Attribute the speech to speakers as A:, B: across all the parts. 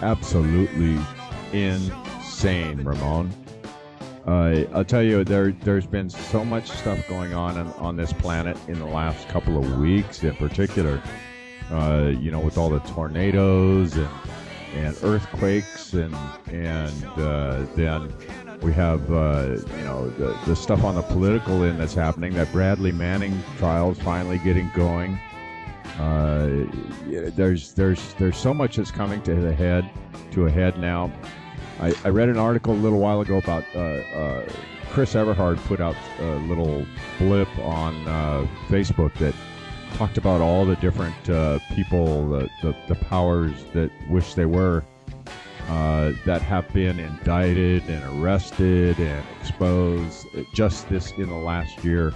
A: Absolutely insane, Ramon. I'll tell you, there's been so much stuff going on this planet in the last couple of weeks, in particular. With all the tornadoes and earthquakes, and then we have the stuff on the political end that's happening. That Bradley Manning trial's finally getting going. There's so much that's coming to a head now. I read an article a little while ago about Chris Everhard put out a little blip on Facebook that talked about all the different people, the powers that wish they were, that have been indicted and arrested and exposed just in the last year.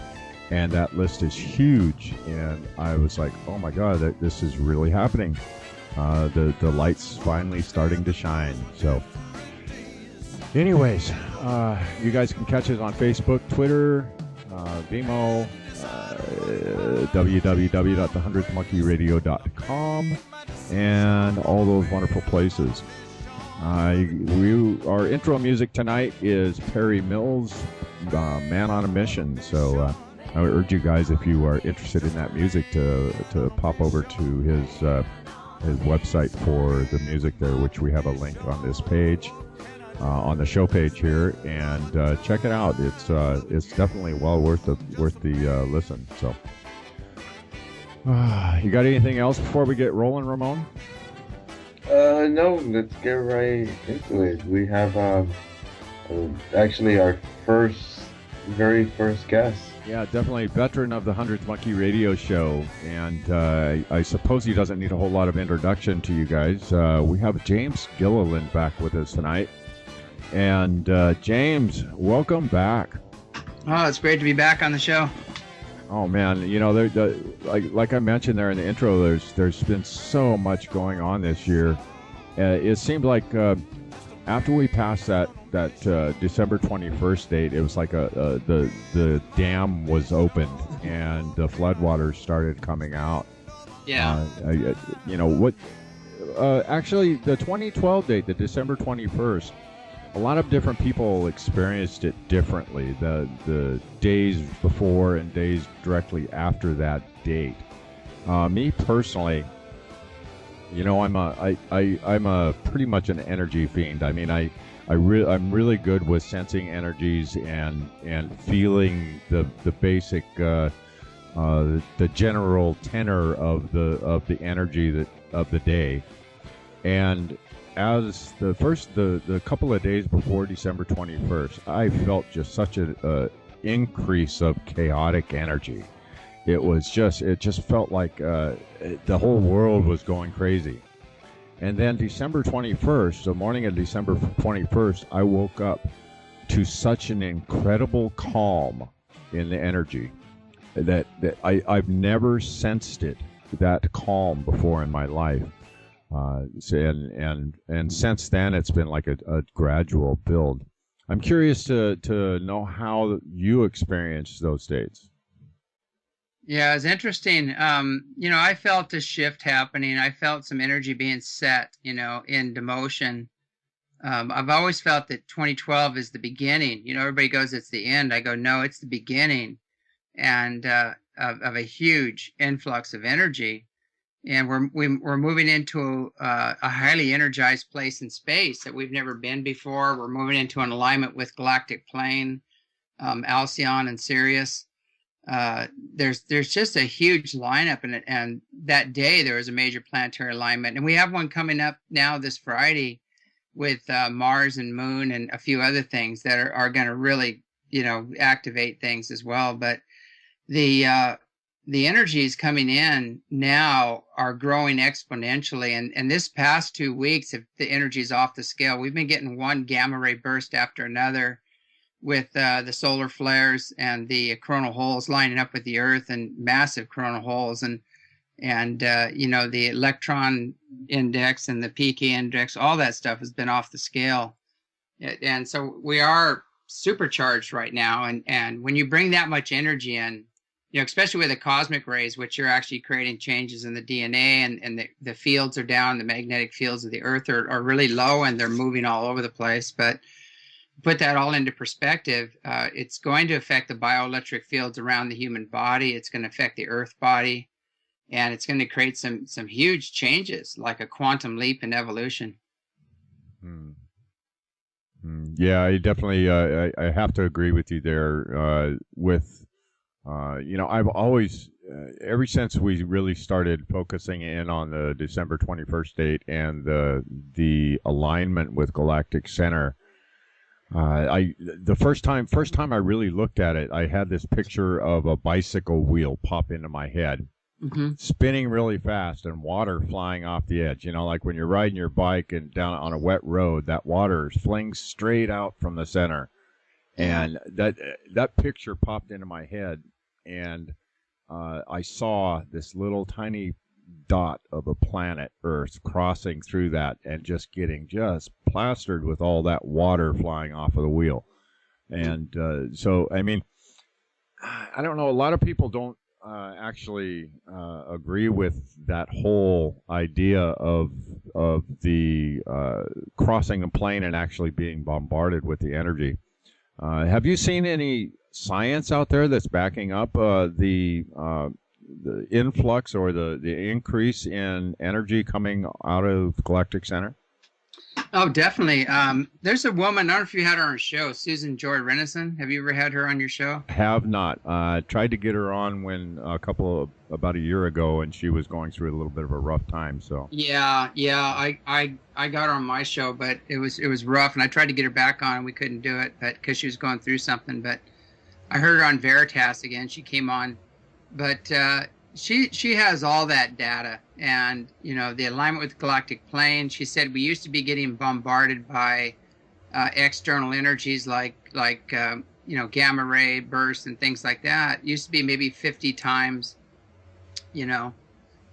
A: And that list is huge, and I was like, oh my God, this is really happening. The light's finally starting to shine. So anyways, you guys can catch us on Facebook, Twitter, Vimeo, www.the100thmonkeyradio.com, and all those wonderful places. Our intro music tonight is Perry Mills' Man on a Mission. So I would urge you guys, if you are interested in that music, to pop over to his website for the music there, which we have a link on this page, on the show page here, and check it out. It's definitely well worth the listen. So, you got anything else before we get rolling, Ramon?
B: No, let's get right into it. We have actually our very first guest.
A: Yeah, definitely veteran of the 100th Monkey Radio Show, and I suppose he doesn't need a whole lot of introduction to you guys. We have James Gilliland back with us tonight, and James, welcome back.
C: Oh, it's great to be back on the show.
A: Oh man, like I mentioned there in the intro, there's been so much going on this year. It seemed like after we passed that December 21st date, it was like the dam was opened and the floodwaters started coming out.
C: Yeah.
A: Actually, the 2012 date, the December 21st, a lot of different people experienced it differently. The days before and days directly after that date. Me personally, I'm a pretty much an energy fiend. I mean, I'm really good with sensing energies and feeling the basic the general tenor of the energy of the day. And as the couple of days before December 21st, I felt just such a increase of chaotic energy. It just felt like the whole world was going crazy. And then December 21st, the morning of December 21st, I woke up to such an incredible calm in the energy that I've never sensed it that calm before in my life. And since then, it's been like a gradual build. I'm curious to know how you experienced those states.
C: Yeah, it's interesting. I felt a shift happening. I felt some energy being set, into motion. I've always felt that 2012 is the beginning. You know, everybody goes, it's the end. I go, no, it's the beginning, and of a huge influx of energy. And we're moving into a highly energized place in space that we've never been before. We're moving into an alignment with Galactic Plane, Alcyon, and Sirius. There's just a huge lineup, and that day there was a major planetary alignment, and we have one coming up now this Friday with Mars and Moon and a few other things that are going to really, you know, activate things as well. But the energies coming in now are growing exponentially. And this past 2 weeks, if the energy is off the scale, we've been getting one gamma ray burst after another with the solar flares and the coronal holes lining up with the Earth, and massive coronal holes. And you know, the electron index and the PK index, all that stuff has been off the scale. And so we are supercharged right now. And when you bring that much energy in, you know, especially with the cosmic rays, which are actually creating changes in the DNA, and the fields are down, the magnetic fields of the Earth are really low, and they're moving all over the place. But put that all into perspective, it's going to affect the bioelectric fields around the human body. It's going to affect the Earth body, and it's going to create some huge changes, like a quantum leap in evolution.
A: Yeah, I definitely I have to agree with you there. You know, I've always, ever since we really started focusing in on the December 21st date and the alignment with Galactic Center, the first time I really looked at it, I had this picture of a bicycle wheel pop into my head, spinning really fast, and water flying off the edge. You know, like when you're riding your bike and down on a wet road, that water flings straight out from the center. And that picture popped into my head, and I saw this little tiny dot of a planet Earth crossing through that and just getting plastered with all that water flying off of the wheel. And so, I mean, I don't know, a lot of people don't actually agree with that whole idea of the crossing a plane and actually being bombarded with the energy. Have you seen any science out there that's backing up the influx or the increase in energy coming out of Galactic Center?
C: Oh, definitely. There's a woman, I don't know if you had her on your show, Susan Joy Renison. Have you ever had her on your show?
A: Have not. Tried to get her on about a year ago, and she was going through a little bit of a rough time. So
C: yeah, I got her on my show, but it was rough, and I tried to get her back on, and we couldn't do it, but because she was going through something. But I heard her on Veritas again. She came on, but she has all that data, and you know, the alignment with the Galactic Plane. She said we used to be getting bombarded by external energies like you know, gamma ray bursts and things like that. It used to be maybe 50 times, you know,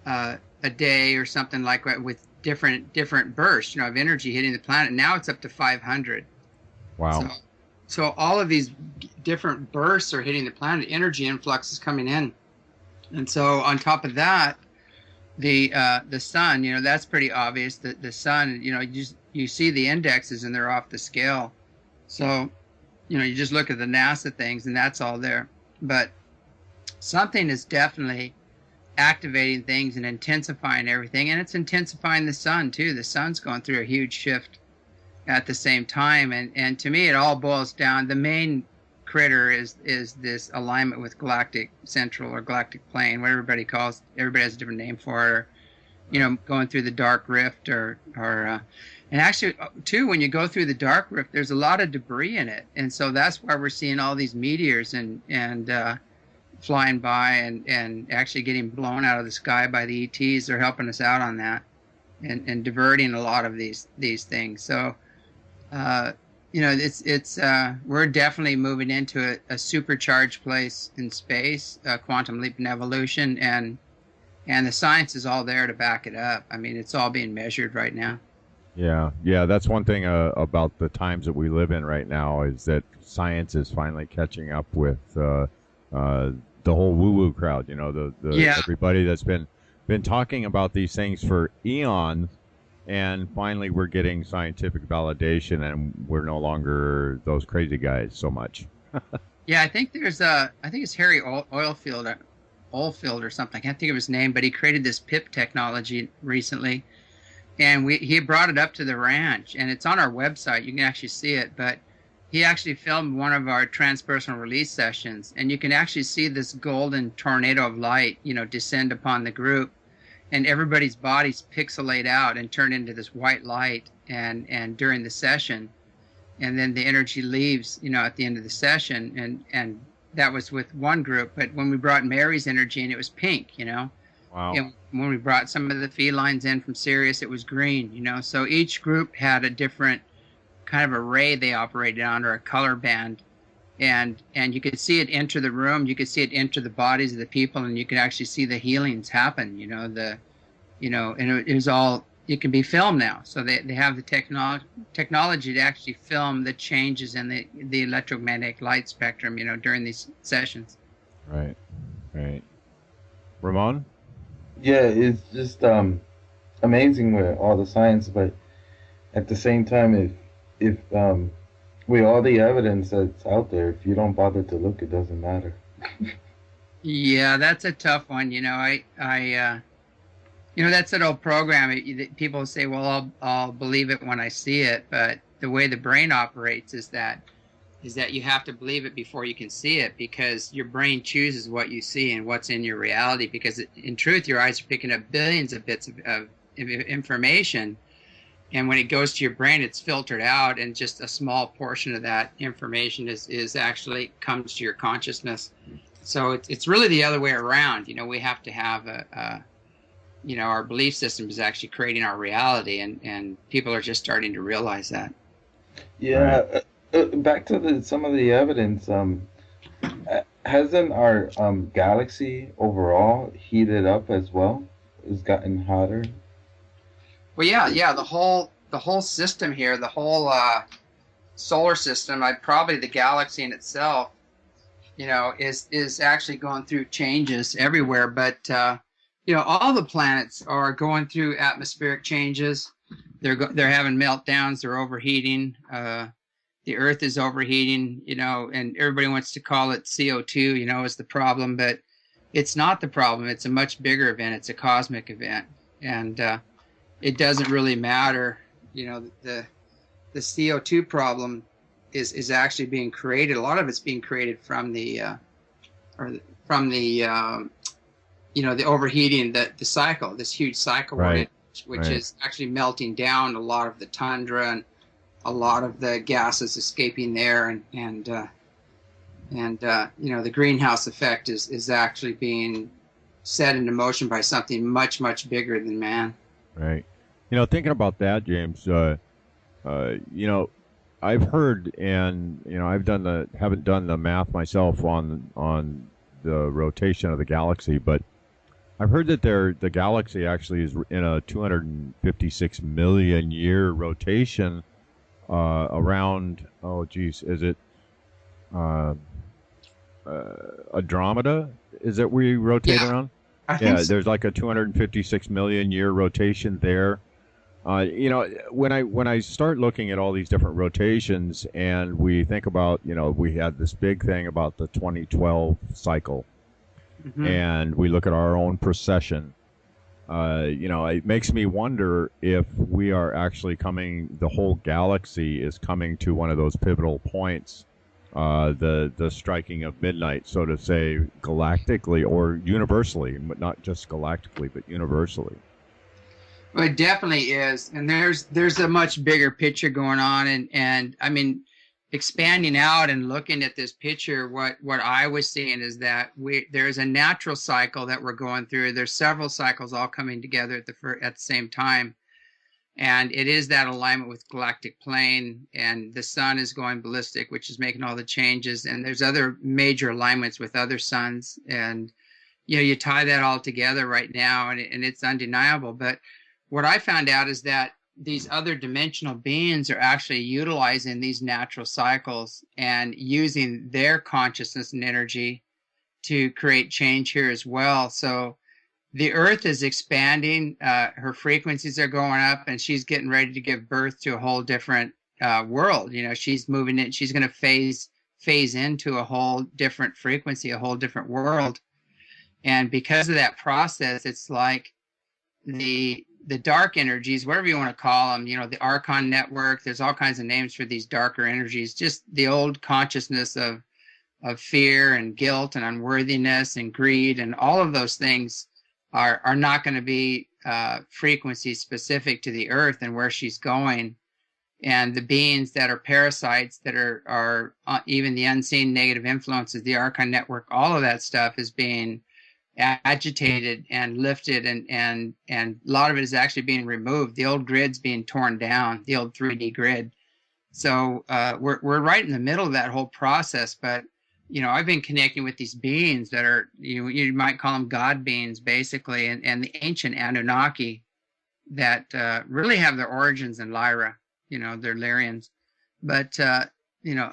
C: a day or something like that, with different bursts, you know, of energy hitting the planet. Now it's up to 500.
A: Wow.
C: So all of these different bursts are hitting the planet. Energy influx is coming in. And so on top of that, the sun, you know, that's pretty obvious. The sun, you know, you see the indexes and they're off the scale. So, you know, you just look at the NASA things and that's all there. But something is definitely activating things and intensifying everything. And it's intensifying the sun too. The sun's going through a huge shift at the same time. And to me, it all boils down. The main critter is this alignment with Galactic Central or Galactic Plane, what everybody calls. Everybody has a different name for it. Or, you know, going through the dark rift, and actually too, when you go through the dark rift, there's a lot of debris in it, and so that's why we're seeing all these meteors and flying by and actually getting blown out of the sky by the ETs. They're helping us out on that and diverting a lot of these things. So you know, it's we're definitely moving into a supercharged place in space, quantum leap in evolution, and the science is all there to back it up. I mean, it's all being measured right now.
A: Yeah, that's one thing about the times that we live in right now, is that science is finally catching up with the whole woo-woo crowd. You know, everybody that's been talking about these things for eons, and finally we're getting scientific validation, and we're no longer those crazy guys so much.
C: Yeah, I think it's Harry Oilfield or something. I can't think of his name, but he created this PIP technology recently, and he brought it up to the ranch, and it's on our website. You can actually see it, but he actually filmed one of our transpersonal release sessions, and you can actually see this golden tornado of light, descend upon the group, and everybody's bodies pixelate out and turn into this white light, and during the session, and then the energy leaves, at the end of the session, and that was with one group. But when we brought Mary's energy in, it was pink,
A: Wow.
C: And when we brought some of the felines in from Sirius, it was green, So each group had a different kind of array they operated on, or a color band, and you could see it enter the room, you could see it enter the bodies of the people, and you could actually see the healings happen. And it was all, it can be filmed now, so they have the technology to actually film the changes in the electromagnetic light spectrum, during these sessions.
A: Right. Ramon?
B: Yeah, it's just amazing with all the science, but at the same time, if with all the evidence that's out there, if you don't bother to look, it doesn't matter.
C: Yeah, that's a tough one. That's an old program. People say, well, I'll believe it when I see it. But the way the brain operates is that you have to believe it before you can see it, because your brain chooses what you see and what's in your reality. Because in truth, your eyes are picking up billions of bits of information. And when it goes to your brain, it's filtered out, and just a small portion of that information is actually comes to your consciousness. So it's really the other way around. We have to have our belief system is actually creating our reality, and people are just starting to realize that.
B: Yeah. Back to some of the evidence. Hasn't our galaxy overall heated up as well? It's gotten hotter.
C: Well, yeah. The whole system here, the whole solar system, probably the galaxy in itself, is actually going through changes everywhere. But all the planets are going through atmospheric changes. They're having meltdowns. They're overheating. The Earth is overheating. And everybody wants to call it CO2. Is the problem, but it's not the problem. It's a much bigger event. It's a cosmic event, and it doesn't really matter. The CO2 problem is actually being created. A lot of it's being created from the the overheating, the cycle, this huge cycle,
A: right,
C: which is actually melting down a lot of the tundra and a lot of the gases escaping there, and the greenhouse effect is actually being set into motion by something much, much bigger than man.
A: Right. Thinking about that, James, I've heard, and haven't done the math myself on the rotation of the galaxy, but I've heard that the galaxy actually is in a 256 million year rotation around. Oh, geez, is it Andromeda? Is it we rotate around?
C: I think so.
A: There's like a 256 million year rotation there. When I start looking at all these different rotations, and we think about, we had this big thing about the 2012 cycle, and we look at our own precession, it makes me wonder if we are actually the whole galaxy is coming to one of those pivotal points, the striking of midnight, so to say, galactically or universally, but not just galactically, but universally.
C: Well, it definitely is, and there's a much bigger picture going on, and I mean, expanding out and looking at this picture, what I was seeing is that there's a natural cycle that we're going through. There's several cycles all coming together at the same time, and it is that alignment with galactic plane, and the sun is going ballistic, which is making all the changes, and there's other major alignments with other suns, and you tie that all together right now, and it's undeniable. But what I found out is that these other dimensional beings are actually utilizing these natural cycles and using their consciousness and energy to create change here as well. So the Earth is expanding. Her frequencies are going up, and she's getting ready to give birth to a whole different world. You know, she's moving in. She's going to phase into a whole different frequency, a whole different world. And because of that process, it's like the dark energies, whatever you want to call them, you know, the archon network. There's all kinds of names for these darker energies. Just the old consciousness of fear and guilt and unworthiness and greed and all of those things are not going to be frequencies specific to the Earth and where she's going. And the beings that are parasites, that are even the unseen negative influences, the archon network, all of that stuff is being agitated and lifted, and a lot of it is actually being removed. The old grid's being torn down, the old 3D grid. So we're right in the middle of that whole process. But you know, I've been connecting with these beings that are, you might call them God beings, basically, and the ancient Anunnaki that really have their origins in Lyra. You know, they're Lyrians. But, you know,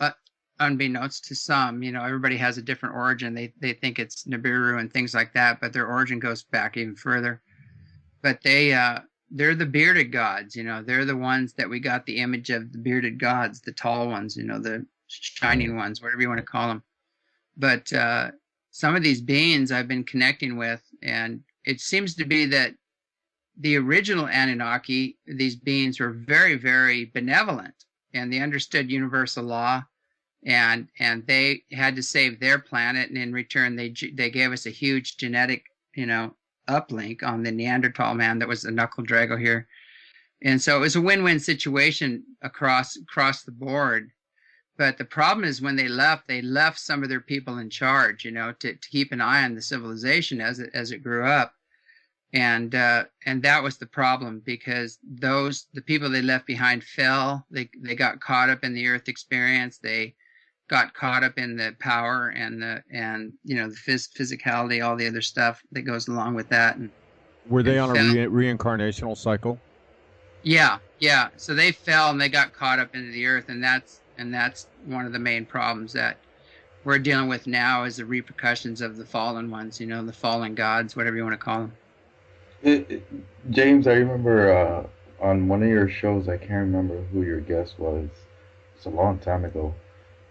C: unbeknownst to some, you know, everybody has a different origin. They think it's Nibiru and things like that, but their origin goes back even further. But they're the bearded gods, you know. They're the ones that we got the image of, the bearded gods, the tall ones, you know, the shining ones, whatever you want to call them. But some of these beings I've been connecting with, and it seems to be that the original Anunnaki, these beings were very, very benevolent, and they understood universal law, and they had to save their planet, and in return they gave us a huge genetic, you know, uplink on the Neanderthal man that was a knuckle drago here. And so it was a win-win situation across the board. But the problem is when they left some of their people in charge, you know, to keep an eye on the civilization as it grew up. And that was the problem, because the people they left behind fell. They got caught up in the Earth experience. They got caught up in the power and you know, the physicality, all the other stuff that goes along with that. And
A: were they on a reincarnational cycle?
C: Yeah. So they fell and they got caught up into the Earth, and that's one of the main problems that we're dealing with now, is the repercussions of the fallen ones, you know, the fallen gods, whatever you want to call them.
B: James, I remember on one of your shows, I can't remember who your guest was. It's a long time ago,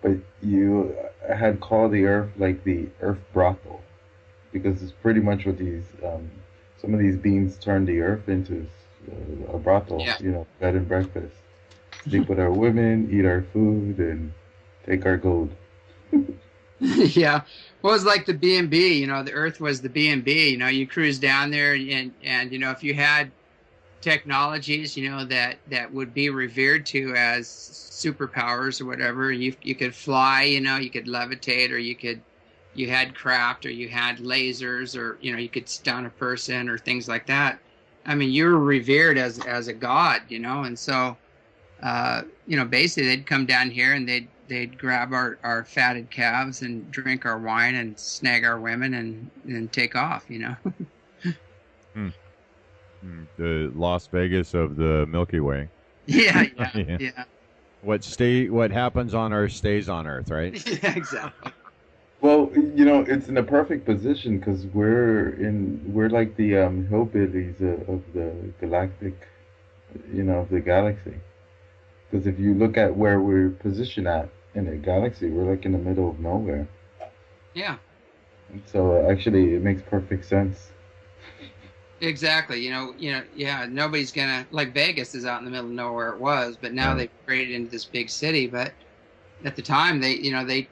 B: but you had called the Earth like the Earth brothel, because it's pretty much what these some of these beings turn the Earth into a brothel. Yeah. You know, bed and breakfast. Sleep with our women, eat our food, and take our gold.
C: Yeah. Well, it's like the B&B, you know, the Earth was the B&B. You know, you cruise down there, and you know, if you had technologies, you know, that would be revered to as superpowers or whatever, you could fly, you know, you could levitate, or you had craft, or you had lasers, or, you know, you could stun a person or things like that. I mean, you were revered as a god, you know, and so you know, basically they'd come down here and they'd grab our fatted calves and drink our wine and snag our women and take off, you know.
A: The Las Vegas of the Milky Way.
C: Yeah.
A: What happens on Earth stays on Earth, right?
C: Yeah, exactly.
B: Well, you know, it's in a perfect position, because we're like the hillbillies of the galactic, you know, of the galaxy. Because if you look at where we're positioned at in the galaxy, we're like in the middle of nowhere.
C: Yeah.
B: And so actually, it makes perfect sense.
C: Exactly. You know, yeah. Nobody's gonna, like, Vegas is out in the middle of nowhere. It was, but now they've created into this big city. But at the time, they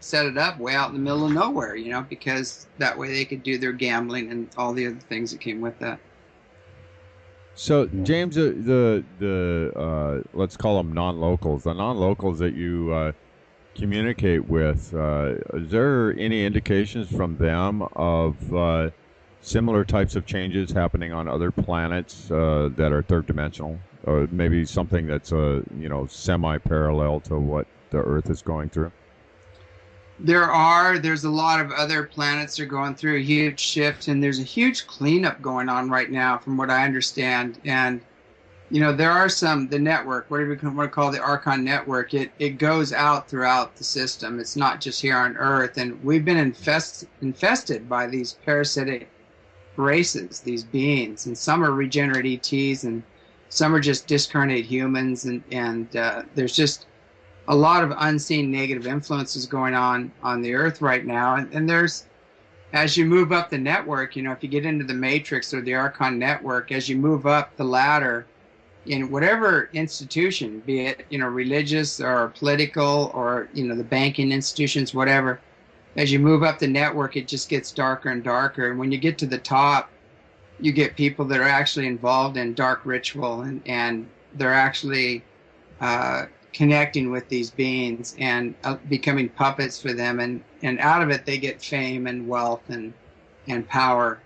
C: set it up way out in the middle of nowhere. You know, because that way they could do their gambling and all the other things that came with that.
A: So, James, the let's call them non-locals, the non-locals that you communicate with, is there any indications from them of similar types of changes happening on other planets that are third dimensional, or maybe something that's you know, semi-parallel to what the Earth is going through?
C: There's a lot of other planets that are going through a huge shift, and there's a huge cleanup going on right now, from what I understand. And, you know, there are the network, whatever you want to call the Archon network, it goes out throughout the system. It's not just here on Earth. And we've been infested by these parasitic races, these beings, and some are regenerate ETs, and some are just discarnate humans, and there's just a lot of unseen negative influences going on the Earth right now, and there's, as you move up the network, you know, if you get into the matrix or the archon network, as you move up the ladder in whatever institution, be it, you know, religious or political or, you know, the banking institutions, whatever, as you move up the network, it just gets darker and darker. And when you get to the top, you get people that are actually involved in dark ritual, and they're actually connecting with these beings and becoming puppets for them. And out of it, they get fame and wealth and power,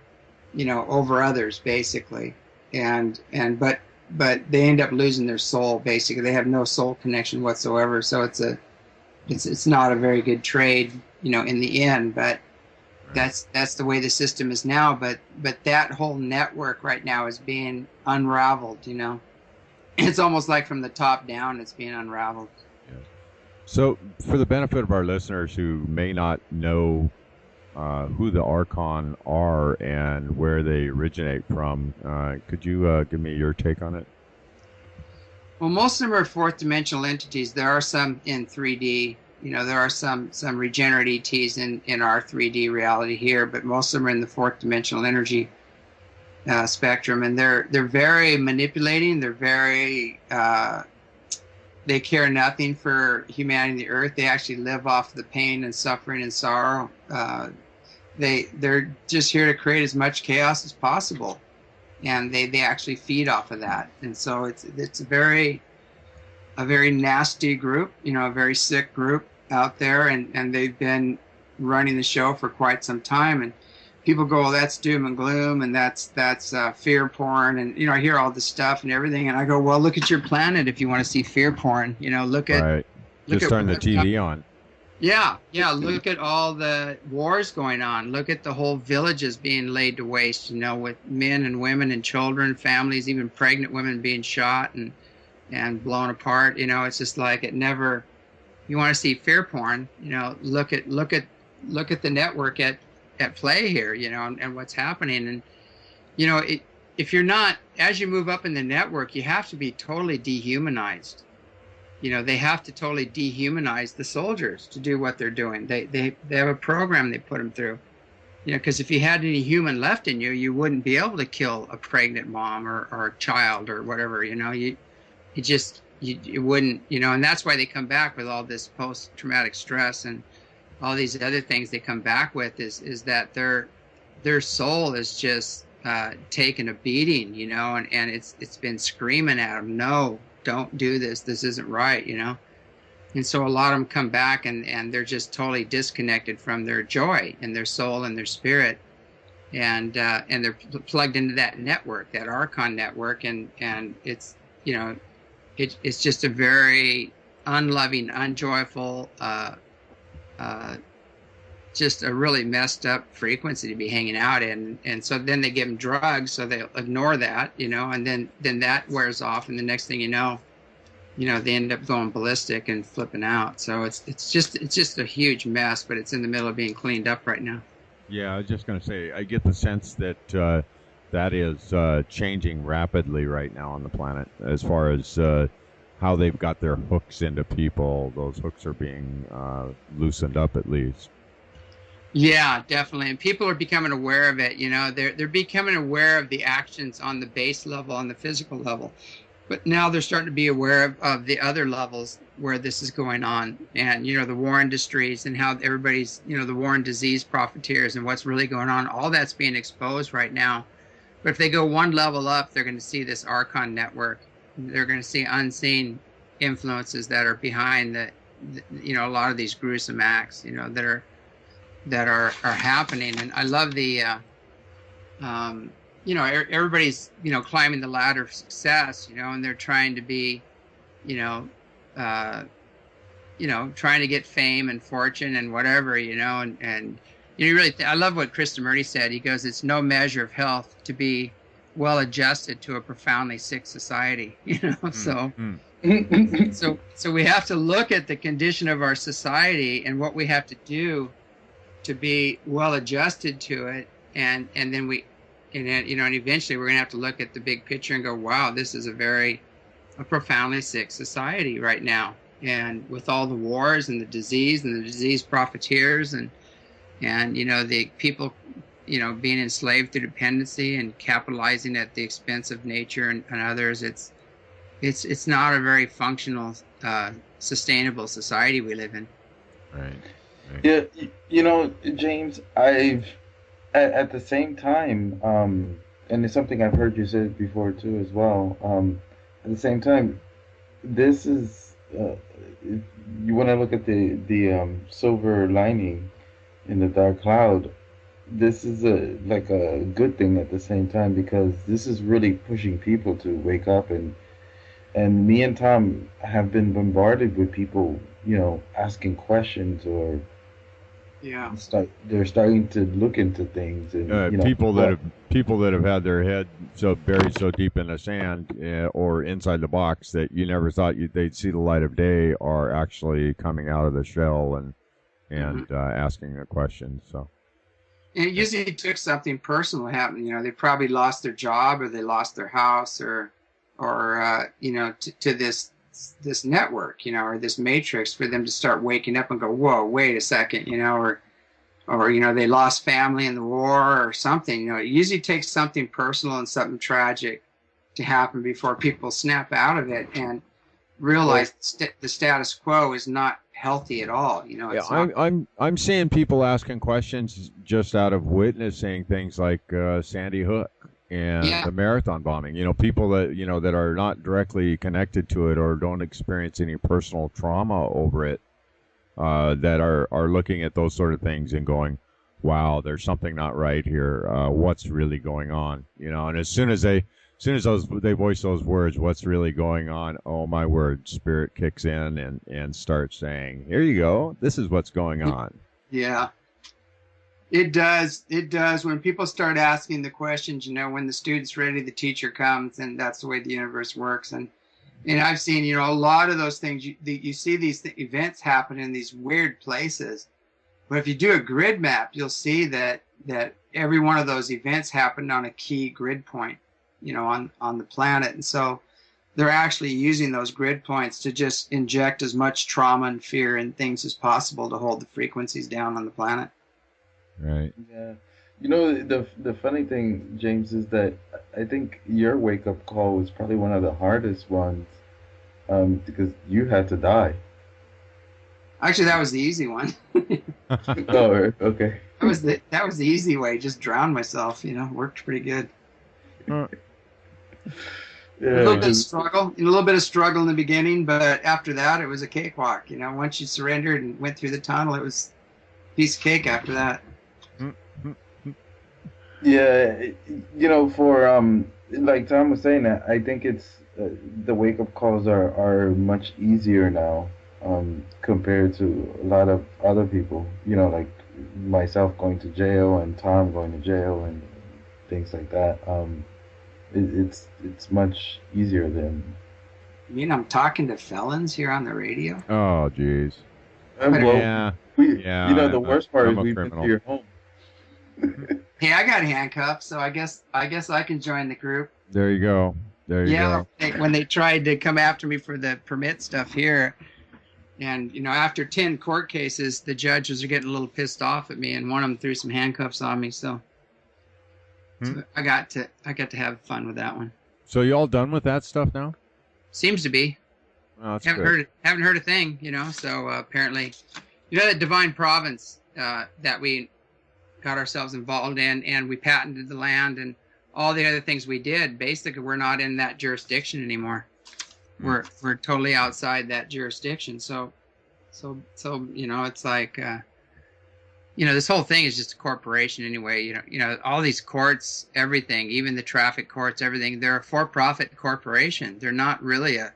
C: you know, over others, basically. But they end up losing their soul, basically. They have no soul connection whatsoever. So it's not a very good trade, you know, in the end. But that's the way the system is now. But that whole network right now is being unraveled, you know. It's almost like from the top down, it's being unraveled.
A: Yeah. So for the benefit of our listeners who may not know who the archon are and where they originate from, could you give me your take on it?
C: Well, most of them are fourth dimensional entities. There are some in 3D. You know, there are some regenerate ETs in our 3D reality here, but most of them are in the fourth dimensional energy spectrum, and they're very manipulating. They're very they care nothing for humanity and the Earth. They actually live off the pain and suffering and sorrow. They're just here to create as much chaos as possible, and they actually feed off of that. And so it's a very nasty group, you know, a very sick group out there, and they've been running the show for quite some time. And people go, well, that's doom and gloom, and that's fear porn, and, you know, I hear all this stuff and everything, and I go, well, look at your planet if you want to see fear porn. You know, look at
A: just turn the TV on.
C: Yeah. Look at all the wars going on. Look at the whole villages being laid to waste, you know, with men and women and children, families, even pregnant women being shot and blown apart. You know, it's just like it never. You want to see fear porn, you know, look at the network at play here, you know, and what's happening. And, you know, if you're not, as you move up in the network, you have to be totally dehumanized. You know, they have to totally dehumanize the soldiers to do what they're doing. They have a program they put them through. You know, because if you had any human left in you, you wouldn't be able to kill a pregnant mom or a child or whatever. You know, you wouldn't. You know, and that's why they come back with all this post-traumatic stress and all these other things they come back with is that their soul is just taken a beating. You know, and it's been screaming at them, no. Don't do this. This isn't right, you know? And so a lot of them come back and they're just totally disconnected from their joy and their soul and their spirit. And they're plugged into that network, that archon network. And it's, you know, it's just a very unloving, unjoyful, just a really messed up frequency to be hanging out in. And so then they give them drugs, so they'll ignore that, you know, and then that wears off, and the next thing you know, they end up going ballistic and flipping out. So it's just a huge mess, but it's in the middle of being cleaned up right now.
A: Yeah, I was just going to say, I get the sense that that is changing rapidly right now on the planet as far as how they've got their hooks into people. Those hooks are being loosened up at least.
C: Yeah, definitely. And people are becoming aware of it. You know, they're becoming aware of the actions on the base level, on the physical level. But now they're starting to be aware of the other levels where this is going on. And, you know, the war industries and how everybody's, you know, the war and disease profiteers and what's really going on. All that's being exposed right now. But if they go one level up, they're going to see this archon network. They're going to see unseen influences that are behind you know, a lot of these gruesome acts, you know, that are happening. And I love the, you know, everybody's, you know, climbing the ladder of success, you know, and they're trying to be, you know, trying to get fame and fortune and whatever, you know, and you know, really, I love what Chris Murray said. He goes, it's no measure of health to be well adjusted to a profoundly sick society, you know, so we have to look at the condition of our society and what we have to do to be well adjusted to it, and then we And then, and eventually we're going to have to look at the big picture and go, wow, this is a profoundly sick society right now. And with all the wars and the disease profiteers and the people, being enslaved through dependency and capitalizing at the expense of nature and others, it's not a very functional, sustainable society we live in.
B: Right. Yeah, James, I've at the same time, and it's something I've heard you say before too as well. At the same time, this is you want to look at the silver lining in the dark cloud. This is a good thing at the same time, because this is really pushing people to wake up, and me and Tom have been bombarded with people, asking questions, or they're starting to look into things, and
A: people that have had their head buried so deep in the sand or inside the box that you never thought they'd see the light of day are actually coming out of the shell and asking a question. So.
C: And it usually took something personal to happen. They probably lost their job, or they lost their house, or to this network, or this matrix, for them to start waking up and go, whoa, wait a second, or they lost family in the war or something. It usually takes something personal and something tragic to happen before people snap out of it and realize the status quo is not healthy at all.
A: I'm seeing people asking questions just out of witnessing things like Sandy Hook and the marathon bombing. People that that are not directly connected to it or don't experience any personal trauma over it, that are looking at those sort of things and going, wow, there's something not right here. What's really going on? And as soon as they voice those words, what's really going on? Oh my word, spirit kicks in and starts saying, here you go. This is what's going on.
C: Yeah. It does. When people start asking the questions, when the student's ready, the teacher comes, and that's the way the universe works. And I've seen, a lot of those things, you see these events happen in these weird places. But if you do a grid map, you'll see that every one of those events happened on a key grid point, on the planet. And so they're actually using those grid points to just inject as much trauma and fear and things as possible to hold the frequencies down on the planet.
A: Right.
B: Yeah. The funny thing, James, is that I think your wake-up call was probably one of the hardest ones, because you had to die.
C: Actually, that was the easy one.
B: Oh, okay.
C: That was the easy way. Just drown myself. Worked pretty good.
B: Yeah,
C: a little bit of struggle in the beginning, but after that, it was a cakewalk. Once you surrendered and went through the tunnel, it was a piece of cake after that.
B: Yeah, for like Tom was saying, that I think it's the wake up calls are much easier now, compared to a lot of other people. Like myself going to jail and Tom going to jail and things like that. It's much easier than.
C: You mean I'm talking to felons here on the radio?
A: Oh, jeez.
B: The worst part is we've been to your home.
C: Hey, I got handcuffs, so I guess I can join the group.
A: There you go.
C: When they tried to come after me for the permit stuff here, and after 10 court cases, the judges are getting a little pissed off at me, and one of them threw some handcuffs on me. So I got to have fun with that one.
A: So you all done with that stuff now?
C: Seems to be.
A: Oh,
C: haven't heard a thing. So apparently, that divine province that we got ourselves involved in, and we patented the land and all the other things we did. Basically, we're not in that jurisdiction anymore. We're totally outside that jurisdiction. So it's like this whole thing is just a corporation anyway. All these courts, everything, even the traffic courts, everything, they're a for-profit corporation. They're not really a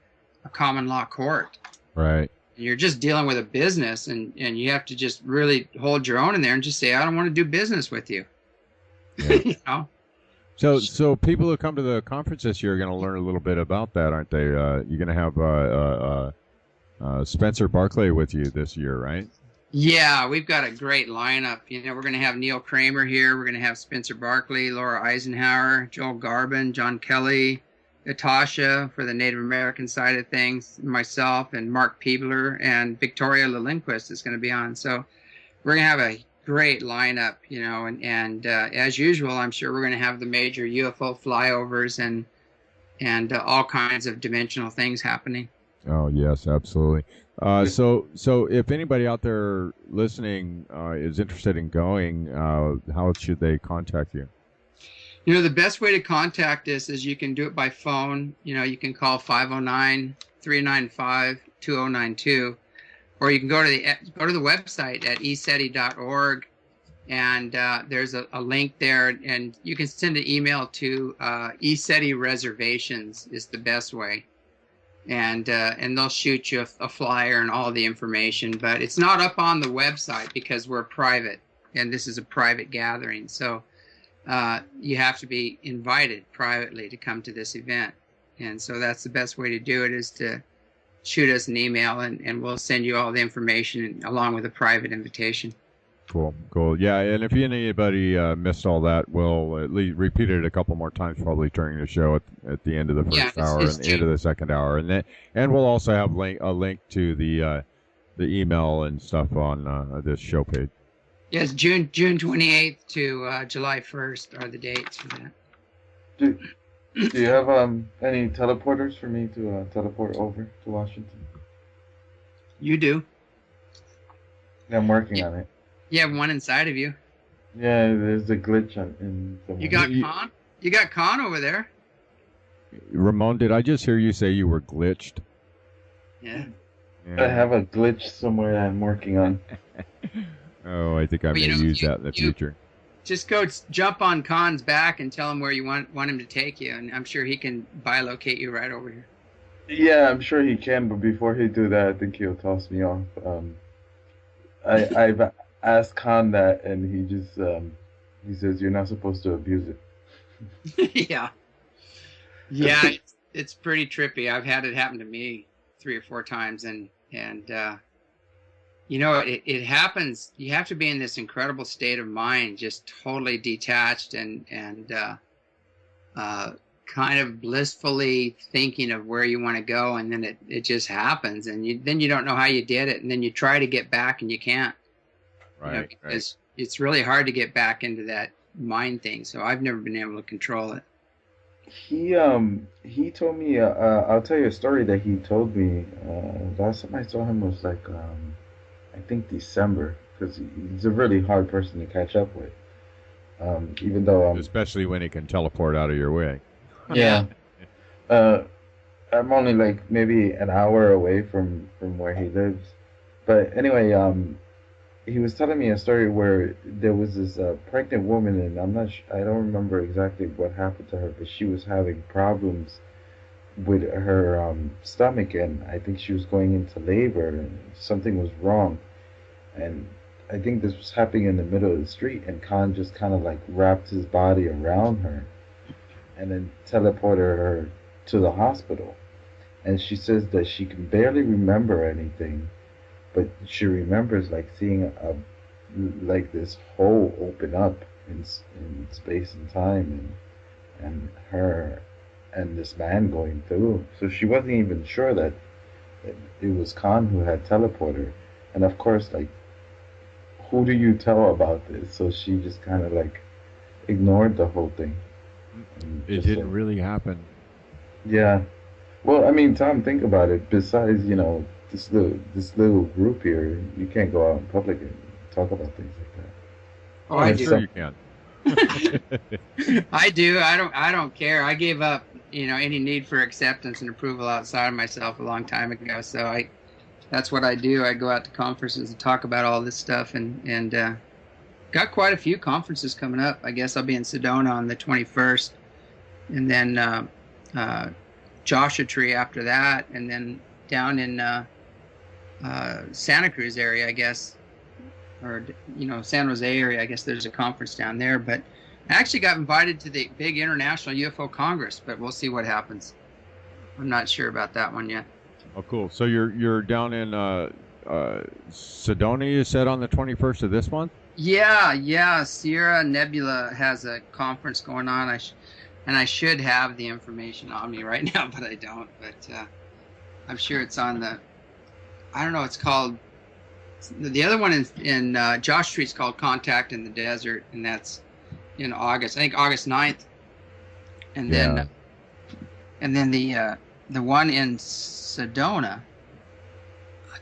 C: common law court.
A: Right.
C: You're just dealing with a business, and you have to just really hold your own in there and just say, I don't want to do business with you.
A: Yeah. So people who come to the conference this year are going to learn a little bit about that, aren't they? You're going to have Spencer Barclay with you this year, right?
C: Yeah, we've got a great lineup. You know, we're going to have Neil Kramer here. We're going to have Spencer Barkley, Laura Eisenhower, Joel Garvin, John Kelly, Natasha for the Native American side of things, myself, and Mark Peebler, and Victoria Lindquist is going to be on. So we're going to have a great lineup, you know, and as usual, I'm sure we're going to have the major UFO flyovers and all kinds of dimensional things happening.
A: Oh yes, absolutely. So if anybody out there listening is interested in going, how should they contact you?
C: You know, the best way to contact us is you can do it by phone. You know, you can call 509-395-2092, or you can go to the website at ECETI.org, and there's a link there, and you can send an email to ECETI Reservations is the best way. And they'll shoot you a flyer and all the information, but it's not up on the website because we're private, and this is a private gathering. So you have to be invited privately to come to this event. And so that's the best way to do it, is to shoot us an email, and we'll send you all the information along with a private invitation.
A: Cool. Yeah, and if anybody missed all that, we'll at least repeat it a couple more times, probably during the show at the end of the first hour and the end of the second hour, and we'll also have a link to the email and stuff on this show page.
C: Yes, June 28th to July 1st are the dates for that.
B: Do you have any teleporters for me to teleport over to Washington?
C: You do.
B: Yeah, I'm working on it.
C: You have one inside of you.
B: Yeah, there's a glitch in somewhere.
C: You got Con? You got Con over there.
A: Ramon, did I just hear you say you were glitched?
C: Yeah.
B: I have a glitch somewhere that I'm working on.
A: Oh, I think I may use that in the future.
C: Just go jump on Con's back and tell him where you want him to take you, and I'm sure he can bilocate you right over here.
B: Yeah, I'm sure he can, but before he do that, I think he'll toss me off. I've asked Con that, and he just he says you're not supposed to abuse it.
C: Yeah, it's pretty trippy. I've had it happen to me 3 or 4 times, and you know, it happens. You have to be in this incredible state of mind, just totally detached and kind of blissfully thinking of where you want to go, and then it just happens, and then you don't know how you did it, and then you try to get back and you can't.
A: Right.
C: You know, because it's really hard to get back into that mind thing. So I've never been able to control it.
B: He told me I'll tell you a story that he told me last time I saw him was like I think December, because he's a really hard person to catch up with. Even though
A: especially when he can teleport out of your way.
B: Yeah. I'm only like maybe an hour away from where he lives. But anyway, he was telling me a story where there was this pregnant woman, and I don't remember exactly what happened to her, but she was having problems with her stomach, and I think she was going into labor, and something was wrong. And I think this was happening in the middle of the street, and Khan just kind of like wrapped his body around her and then teleported her to the hospital. And she says that she can barely remember anything, but she remembers like seeing like this hole open up in space and time, and her and this man going through. So she wasn't even sure that it was Khan who had teleported her. And of course, like, who do you tell about this? So she just kind of like ignored the whole thing.
A: It didn't really happen.
B: Yeah. Well, I mean, Tom, think about it. Besides, you know, this little group here, you can't go out in public and talk about things like that.
C: Oh, I do.
A: Sure you can.
C: I do. I don't care. I gave up, you know, any need for acceptance and approval outside of myself a long time ago. So that's what I do. I go out to conferences and talk about all this stuff, and got quite a few conferences coming up. I guess I'll be in Sedona on the 21st, and then Joshua Tree after that, and then down in Santa Cruz area, I guess, or, you know, San Jose area. I guess there's a conference down there, but I actually got invited to the big International UFO Congress, but we'll see what happens. I'm not sure about that one yet.
A: Oh, cool. So you're down in Sedona, you said on the 21st of this month?
C: Yeah. Sierra Nebula has a conference going on. And I should have the information on me right now, but I don't. But I'm sure it's on the. I don't know. It's called. The other one in Josh Street's called Contact in the Desert, and that's in August. I think August 9th. And then the one in Sedona.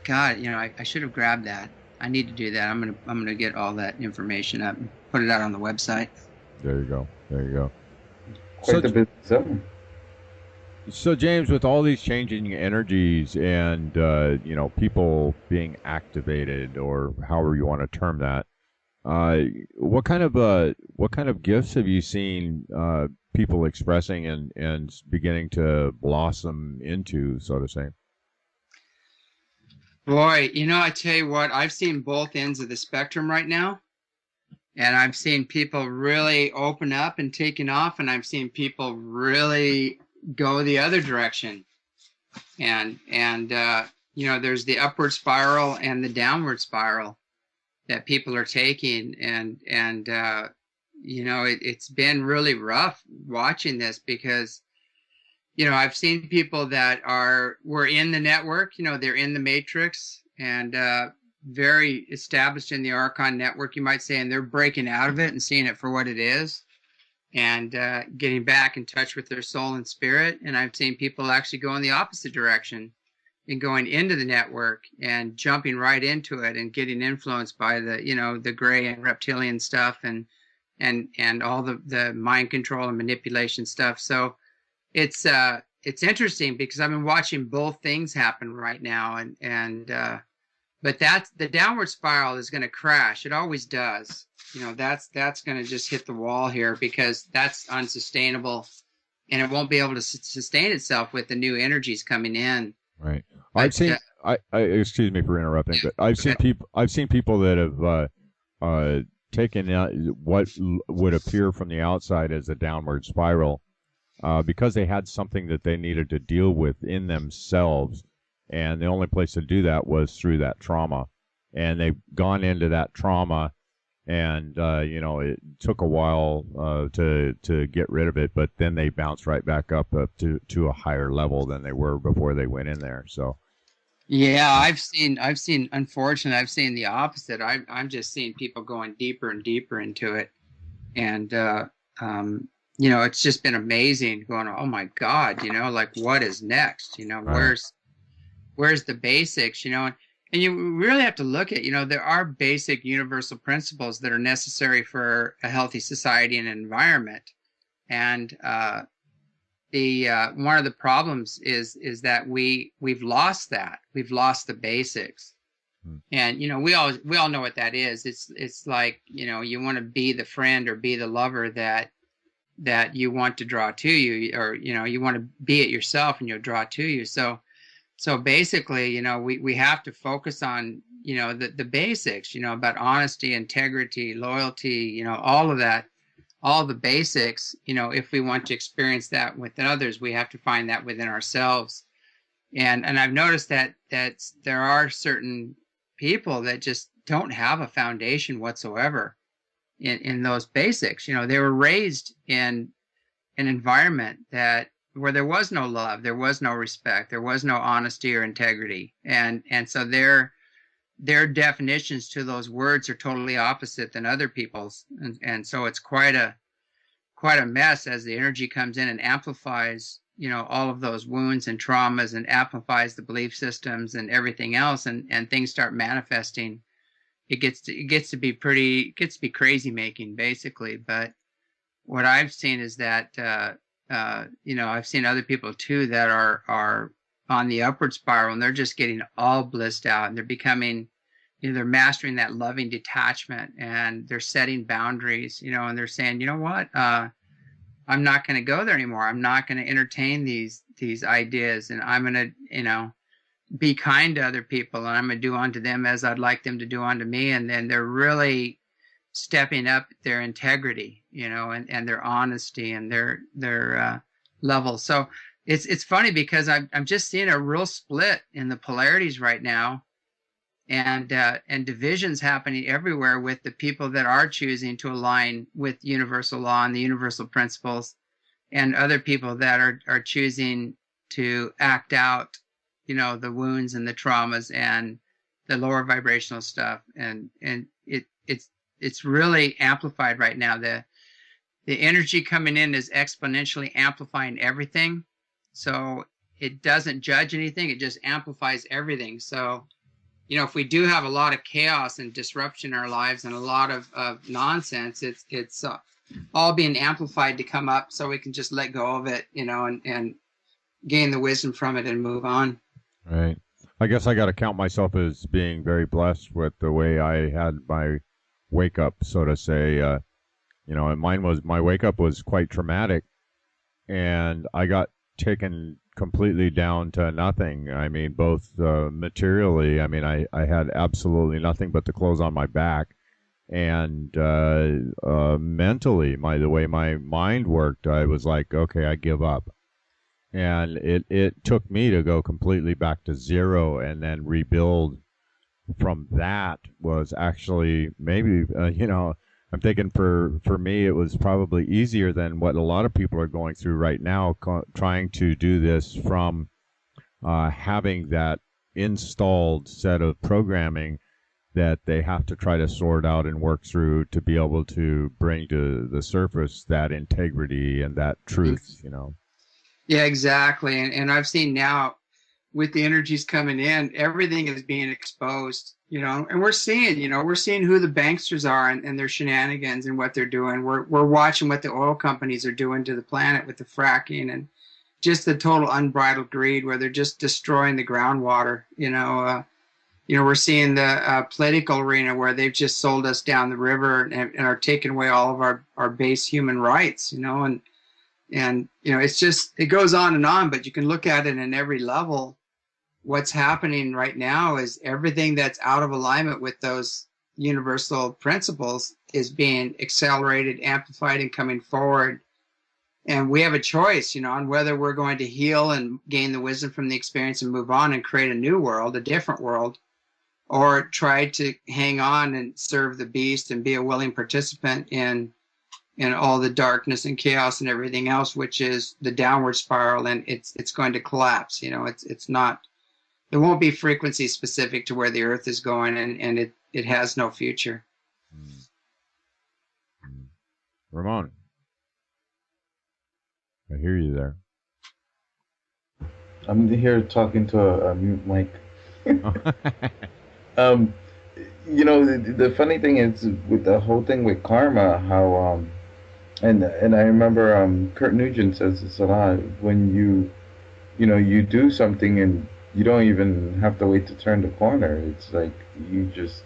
C: God, I should have grabbed that. I need to do that. I'm gonna get all that information up and put it out on the website.
A: There you go.
B: Quite a bit of
A: So James, with all these changing energies and people being activated, or however you want to term that, what kind of gifts have you seen people expressing and beginning to blossom into, so to say?
C: Boy, I tell you what, I've seen both ends of the spectrum right now. And I've seen people really open up and taking off, and I've seen people really go the other direction. And there's the upward spiral and the downward spiral that people are taking. And it's been really rough watching this because, I've seen people that were in the network, they're in the matrix and very established in the archon network, you might say, and they're breaking out of it and seeing it for what it is and getting back in touch with their soul and spirit. And I've seen people actually go in the opposite direction and going into the network and jumping right into it and getting influenced by the gray and reptilian stuff and all the mind control and manipulation stuff. So it's interesting because I've been watching both things happen right now, but that's the downward spiral is going to crash. It always does. That's going to just hit the wall here because that's unsustainable, and it won't be able to sustain itself with the new energies coming in.
A: Right. I've seen. I excuse me for interrupting, but I've seen people that have taken what would appear from the outside as a downward spiral, because they had something that they needed to deal with in themselves. And the only place to do that was through that trauma. And they've gone into that trauma, and, it took a while to get rid of it, but then they bounced right back up to a higher level than they were before they went in there. So,
C: yeah, I've seen, unfortunately, I've seen the opposite. I'm just seeing people going deeper and deeper into it. And, it's just been amazing going, oh my God, like what is next?
A: Right.
C: Where's the basics, and you really have to look at, there are basic universal principles that are necessary for a healthy society and environment. And one of the problems is that we've lost that. We've lost the basics. And, we all know what that is. It's like, you want to be the friend or be the lover that you want to draw to you, or, you want to be it yourself and you'll draw to you. So basically, we have to focus on, the basics, about honesty, integrity, loyalty, all of that, all the basics. If we want to experience that with others, we have to find that within ourselves. And I've noticed that there are certain people that just don't have a foundation whatsoever in those basics. They were raised in an environment where there was no love, there was no respect, there was no honesty or integrity. And so their definitions to those words are totally opposite than other people's. And so it's quite a mess as the energy comes in and amplifies, all of those wounds and traumas, and amplifies the belief systems and everything else, and things start manifesting. It gets to be crazy making, basically. But what I've seen is that I've seen other people too that are on the upward spiral, and they're just getting all blissed out, and they're becoming, they're mastering that loving detachment, and they're setting boundaries, and they're saying, what, I'm not going to go there anymore. I'm not going to entertain these ideas, and I'm going to, be kind to other people, and I'm going to do unto them as I'd like them to do unto me. And then they're really stepping up their integrity, and their honesty and their level. So it's funny because I'm just seeing a real split in the polarities right now. and divisions happening everywhere with the people that are choosing to align with universal law and the universal principles, and other people that are choosing to act out, the wounds and the traumas and the lower vibrational stuff. And it's really amplified right now. The energy coming in is exponentially amplifying everything. So it doesn't judge anything. It just amplifies everything. So, if we do have a lot of chaos and disruption in our lives and a lot of nonsense, it's all being amplified to come up so we can just let go of it, and gain the wisdom from it and move on.
A: Right. I guess I got to count myself as being very blessed with the way I had my wake up, so to say. And my wake up was quite traumatic, and I got taken completely down to nothing. I mean, both materially, I had absolutely nothing but the clothes on my back, and mentally, the way my mind worked, I was like, okay, I give up. And it took me to go completely back to zero and then rebuild from that was actually maybe, I'm thinking for me, it was probably easier than what a lot of people are going through right now, trying to do this from having that installed set of programming that they have to try to sort out and work through to be able to bring to the surface that integrity and that truth,
C: Yeah, exactly. And I've seen now with the energies coming in, everything is being exposed, and we're seeing who the banksters are and their shenanigans and what they're doing. We're watching what the oil companies are doing to the planet with the fracking and just the total unbridled greed where they're just destroying the groundwater. We're seeing the political arena where they've just sold us down the river and are taking away all of our base human rights, and it's just, it goes on, but you can look at it in every level. What's happening right now is everything that's out of alignment with those universal principles is being accelerated, amplified, and coming forward. And we have a choice, on whether we're going to heal and gain the wisdom from the experience and move on and create a new world, a different world, or try to hang on and serve the beast and be a willing participant in all the darkness and chaos and everything else, which is the downward spiral, and it's going to collapse. It's not. It won't be frequency specific to where the Earth is going, and it has no future.
A: Ramon, I hear you there.
B: I'm here talking to a mute mic. The funny thing is with the whole thing with karma, how and I remember Kurt Nugent says this a lot. When you do something and you don't even have to wait to turn the corner. It's like you just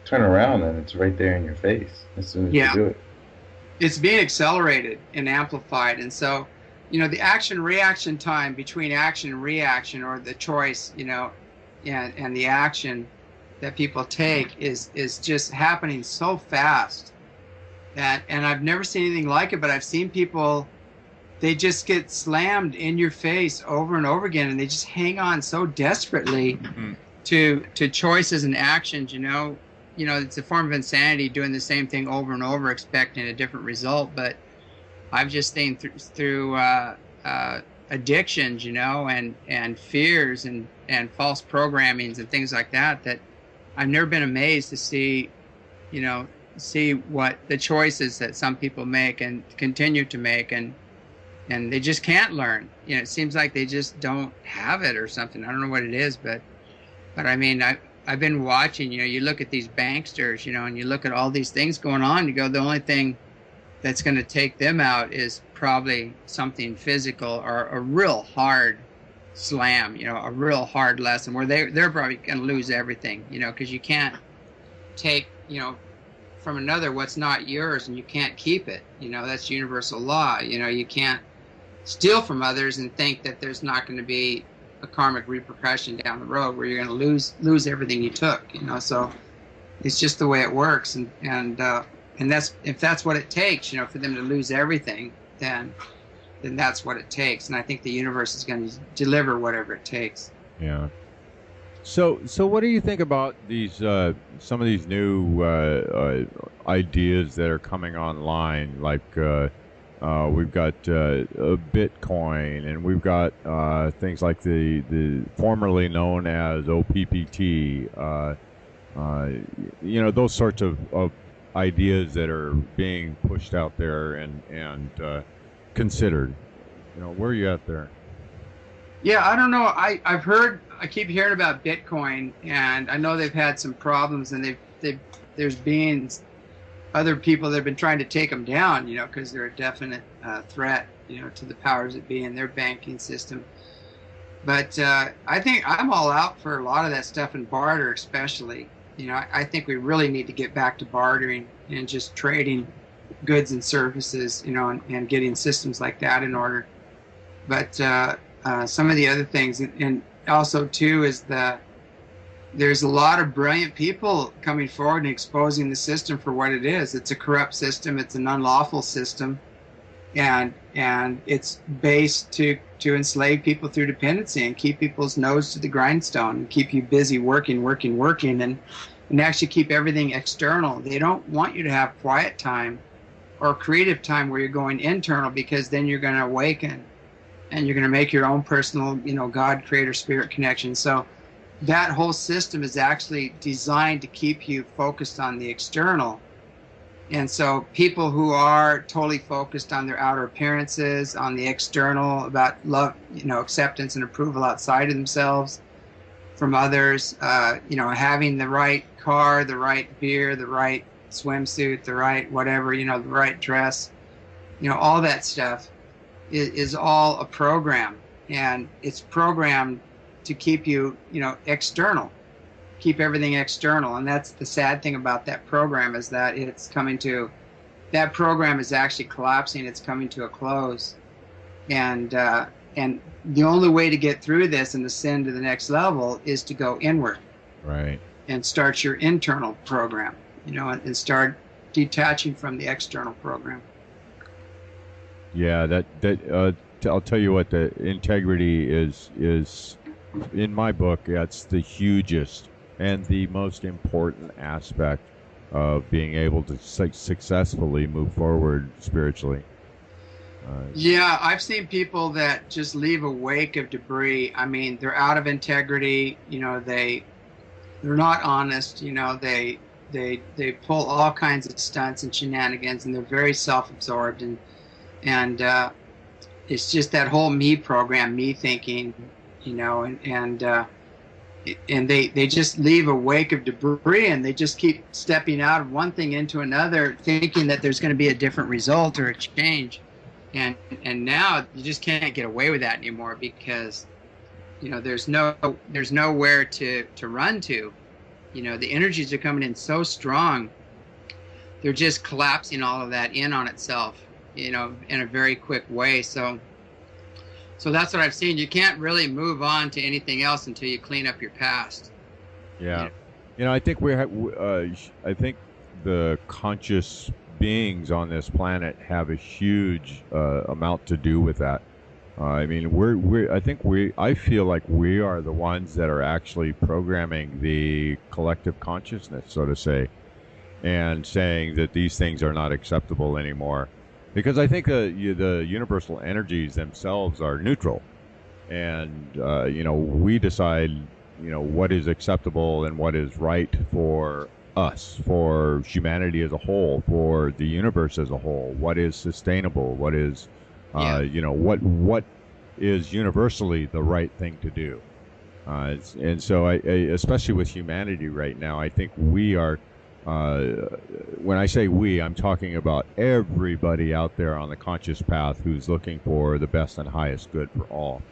B: turn around and it's right there in your face as soon as you do it.
C: It's being accelerated and amplified. And so, the action-reaction time between action and reaction, or the choice, and the action that people take is just happening so fast. And I've never seen anything like it, but I've seen people, they just get slammed in your face over and over again, and they just hang on so desperately to choices and actions. It's a form of insanity doing the same thing over and over, expecting a different result. But I've just seen through addictions, and fears and false programmings and things like that I've never been amazed to see what the choices that some people make and continue to make, and they just can't learn. It seems like they just don't have it or something. I don't know what it is, but I mean, I've been watching, you look at these banksters, and you look at all these things going on, you go, the only thing that's going to take them out is probably something physical or a real hard slam, a real hard lesson where they're probably going to lose everything, because you can't take, from another what's not yours, and you can't keep it. That's universal law. You can't steal from others and think that there's not going to be a karmic repercussion down the road where you're going to lose everything you took. So it's just the way it works, and that's, if that's what it takes, for them to lose everything, then that's what it takes. And I think the universe is going to deliver whatever it takes.
A: Yeah. So what do you think about these some of these new ideas that are coming online? Like we've got Bitcoin, and we've got things like the formerly known as OPPT. Those sorts of ideas that are being pushed out there and considered. Where are you at there?
C: Yeah, I don't know. I keep hearing about Bitcoin, and I know they've had some problems, and there's been other people that have been trying to take them down, because they're a definite threat, to the powers that be in their banking system. But I think I'm all out for a lot of that stuff, and barter especially. I think we really need to get back to bartering and just trading goods and services, and getting systems like that in order. But some of the other things, and also too, is there's a lot of brilliant people coming forward and exposing the system for what it is. It's a corrupt system. It's an unlawful system, and it's based to enslave people through dependency and keep people's nose to the grindstone and keep you busy working, and actually keep everything external. They don't want you to have quiet time or creative time where you're going internal, because then you're going to awaken and you're going to make your own personal, God, creator, spirit connection. So that whole system is actually designed to keep you focused on the external. And so people who are totally focused on their outer appearances, on the external, about love, acceptance and approval outside of themselves, from others, having the right car, the right beer, the right swimsuit, the right whatever, the right dress, all that stuff is all a program, and it's programmed to keep you, external, keep everything external. And that's the sad thing about that program, is that that program is actually collapsing. It's coming to a close. And the only way to get through this and ascend to the next level is to go inward.
A: Right.
C: And start your internal program, and start detaching from the external program.
A: Yeah, I'll tell you what, the integrity is in my book, that's the hugest and the most important aspect of being able to successfully move forward spiritually.
C: Yeah, I've seen people that just leave a wake of debris. I mean, they're out of integrity. They're not honest. They pull all kinds of stunts and shenanigans, and they're very self-absorbed, and it's just that whole me program, me thinking, and they just leave a wake of debris, and they just keep stepping out of one thing into another, thinking that there's going to be a different result or a change. And now you just can't get away with that anymore, because there's nowhere to run to. The energies are coming in so strong, they're just collapsing all of that in on itself, in a very quick way. So that's what I've seen. You can't really move on to anything else until you clean up your past.
A: Yeah. I think I think the conscious beings on this planet have a huge amount to do with that. I mean, I feel like we are the ones that are actually programming the collective consciousness, so to say, and saying that these things are not acceptable anymore. Because I think the universal energies themselves are neutral, and we decide what is acceptable and what is right for us, for humanity as a whole, for the universe as a whole. What is sustainable? What is what is universally the right thing to do? And so, I especially with humanity right now, I think we are. When I say we, I'm talking about everybody out there on the conscious path who's looking for the best and highest good for all.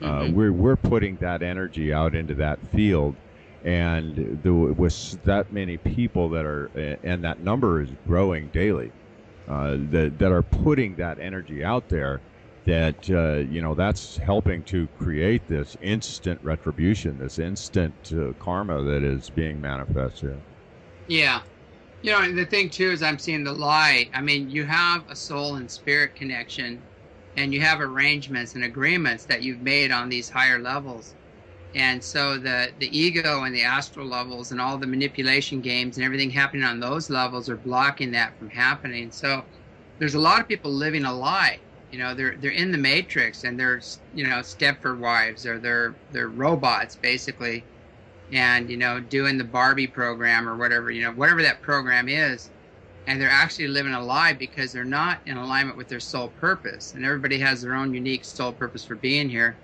A: We're putting that energy out into that field, and with that many people that are, and that number is growing daily, that are putting that energy out there, that that's helping to create this instant retribution, this instant karma that is being manifested.
C: Yeah. And the thing too is, I'm seeing the lie. I mean, you have a soul and spirit connection, and you have arrangements and agreements that you've made on these higher levels. And so the ego and the astral levels and all the manipulation games and everything happening on those levels are blocking that from happening. So there's a lot of people living a lie. You know, they're in the matrix, and they're, you know, Stepford wives, or they're robots basically, and, you know, doing the Barbie program or whatever, you know, whatever that program is, and they're actually living a lie because they're not in alignment with their soul purpose. And everybody has their own unique soul purpose for being here.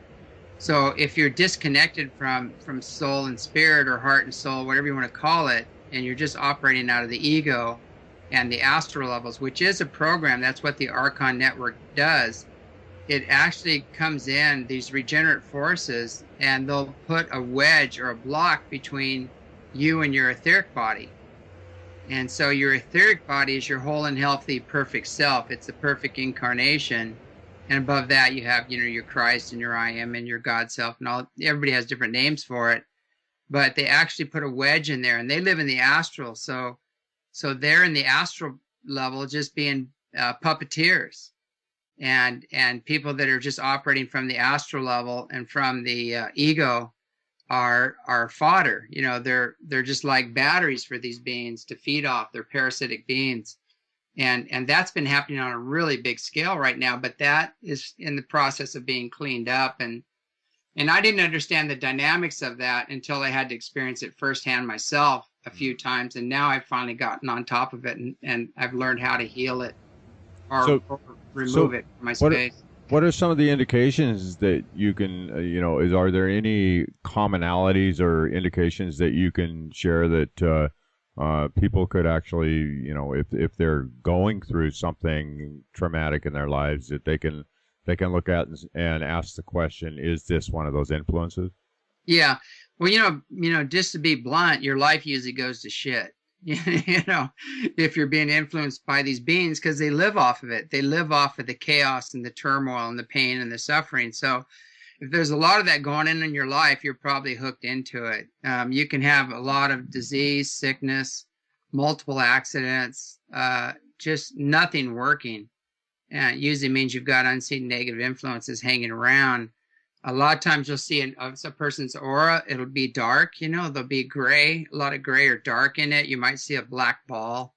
C: So if you're disconnected from soul and spirit, or heart and soul, whatever you want to call it, and you're just operating out of the ego and the astral levels, which is a program, that's what the Archon network does. It actually comes in, these regenerate forces, and they'll put a wedge or a block between you and your etheric body. And so your etheric body is your whole and healthy, perfect self. It's the perfect incarnation. And above that, you have, you know, your Christ and your I am and your God self, and all. Everybody has different names for it, but they actually put a wedge in there, and they live in the astral. So they're in the astral level, just being puppeteers, and people that are just operating from the astral level and from the ego are fodder. You know, they're just like batteries for these beings to feed off. They're parasitic beings. And that's been happening on a really big scale right now, but that is in the process of being cleaned up. And I didn't understand the dynamics of that until I had to experience it firsthand myself a few times. And now I've finally gotten on top of it, and I've learned how to heal it or remove it from my space.
A: What are some of the indications that you can, you know, are there any commonalities or indications that you can share that people could actually, you know, if they're going through something traumatic in their lives, that they can look at and ask the question, is this one of those influences?
C: Yeah. Well, you know, just to be blunt, your life usually goes to shit. You know, if you're being influenced by these beings, because they live off of it. They live off of the chaos and the turmoil and the pain and the suffering. So if there's a lot of that going on in your life, you're probably hooked into it. You can have a lot of disease, sickness, multiple accidents, just nothing working. And it usually means you've got unseen negative influences hanging around. A lot of times you'll see a person's aura, it'll be dark, you know, there'll be gray, a lot of gray or dark in it. You might see a black ball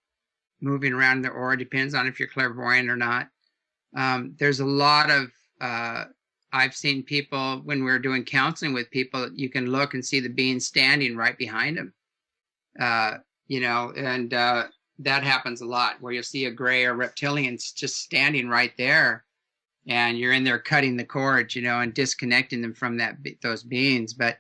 C: moving around their aura, depends on if you're clairvoyant or not. There's a lot of, I've seen people, when we're doing counseling with people, you can look and see the being standing right behind them, you know, and that happens a lot, where you'll see a gray or reptilian just standing right there, and you're in there cutting the cords, you know, and disconnecting them from those beings. But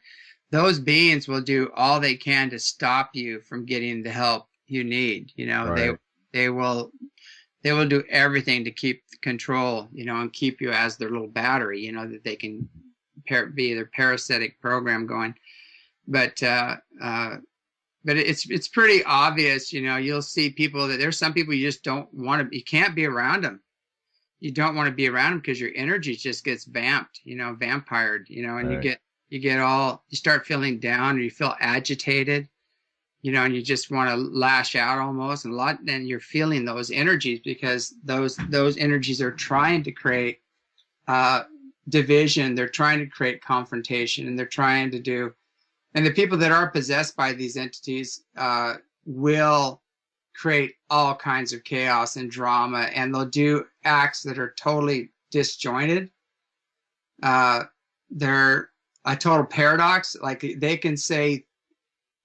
C: those beings will do all they can to stop you from getting the help you need. You know, right. They will do everything to keep control, you know, and keep you as their little battery, you know, that they can be their parasitic program going. But it's pretty obvious, you know. You'll see people that there's some people you just don't want to. You can't be around them. You don't want to be around them because your energy just gets vamped, you know, vampired, you know, and right. you start feeling down, or you feel agitated, you know, and you just want to lash out almost, and then you're feeling those energies, because those energies are trying to create division. They're trying to create confrontation, and they're trying to do, and the people that are possessed by these entities will create all kinds of chaos and drama, and they'll do acts that are totally disjointed. They're a total paradox. Like, they can say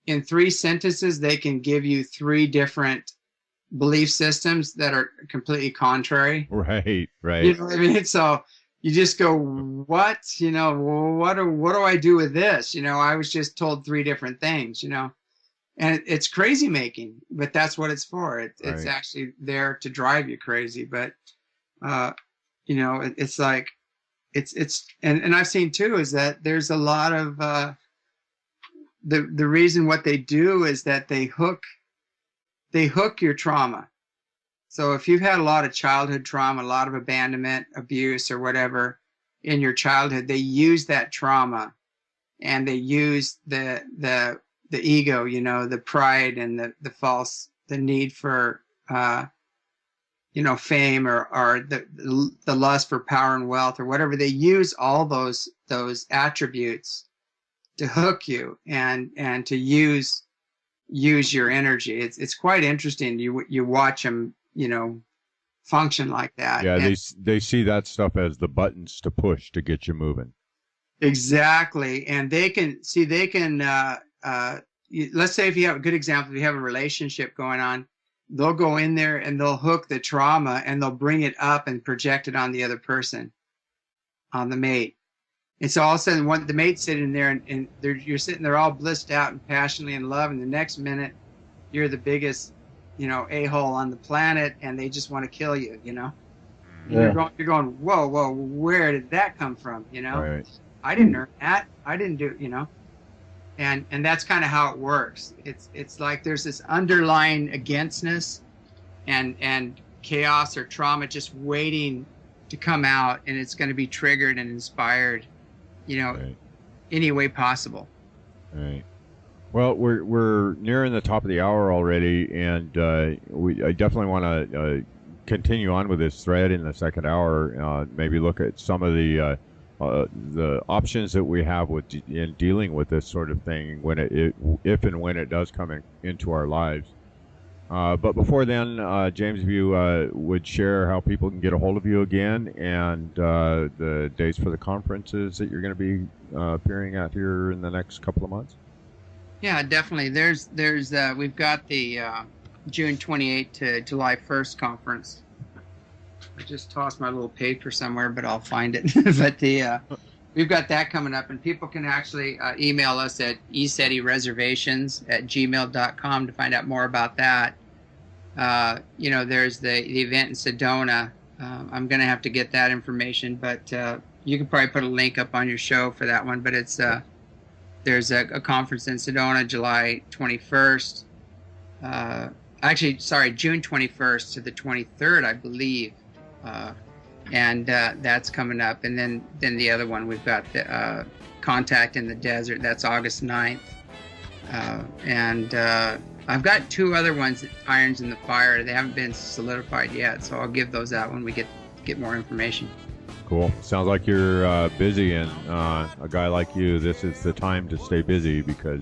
C: in 3 sentences, they can give you 3 different belief systems that are completely contrary.
A: Right.
C: You know what I mean? So you just go, what? You know, what do I do with this? You know, I was just told 3 different things, you know. And it's crazy making, but that's what it's for. It's right. Actually there to drive you crazy. But, you know, it's like, and I've seen too, is that there's a lot of, the reason what they do is that they hook your trauma. So if you've had a lot of childhood trauma, a lot of abandonment, abuse, or whatever in your childhood, they use that trauma, and they use the ego, you know, the pride and the need for, you know, fame or the lust for power and wealth or whatever. They use all those attributes hook you and to use your energy. It's quite interesting. You watch them, function like that.
A: Yeah, they see that stuff as the buttons to push to get you moving.
C: Exactly, and they can. Let's say if you have a good example, if you have a relationship going on, they'll go in there and they'll hook the trauma and they'll bring it up and project it on the other person, on the mate. And so all of a sudden, the mate's sitting there and you're sitting there all blissed out and passionately in love, and the next minute, you're the biggest, a-hole on the planet, and they just want to kill you,
B: Yeah.
C: You're going, whoa, where did that come from,
A: Right.
C: I didn't earn that. I didn't do it, and that's kind of how it works. It's like there's this underlying againstness and chaos or trauma just waiting to come out, and it's going to be triggered and inspired,
A: Right.
C: any way possible.
A: Right. Well, we're nearing the top of the hour already, and I definitely want to continue on with this thread in the second hour. Maybe look at some of the options that we have in dealing with this sort of thing if and when it does come into our lives. But before then, James, if you would share how people can get a hold of you again and the dates for the conferences that you're going to be appearing at here in the next couple of months.
C: Yeah, definitely. There's we've got the June 28th to July 1st conference. I just tossed my little paper somewhere, but I'll find it. But we've got that coming up, and people can actually email us at ECETIReservations@gmail.com to find out more about that. There's the event in Sedona. I'm going to have to get that information, but you can probably put a link up on your show for that one. But it's there's a conference in Sedona, July 21st. June 21st to the 23rd, I believe. And that's coming up. And then the other one, we've got the Contact in the Desert. That's August 9th. And I've got two other ones, irons in the fire. They haven't been solidified yet, so I'll give those out when we get more information.
A: Cool. Sounds like you're busy, and a guy like you, this is the time to stay busy, because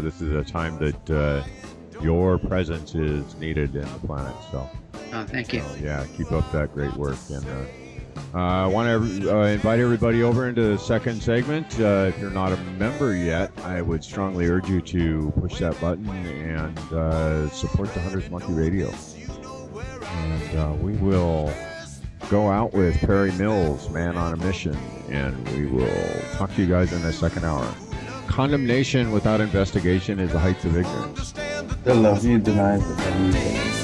A: this is a time that your presence is needed in the planet. So.
C: Oh, thank you.
A: Yeah, keep up that great work. And I want to invite everybody over into the second segment. If you're not a member yet, I would strongly urge you to push that button and support the 100th Monkey Radio. And we will go out with Perry Mills, Man on a Mission, and we will talk to you guys in the second hour. Condemnation without investigation is the heights of ignorance.
B: The love you deny is the love you get.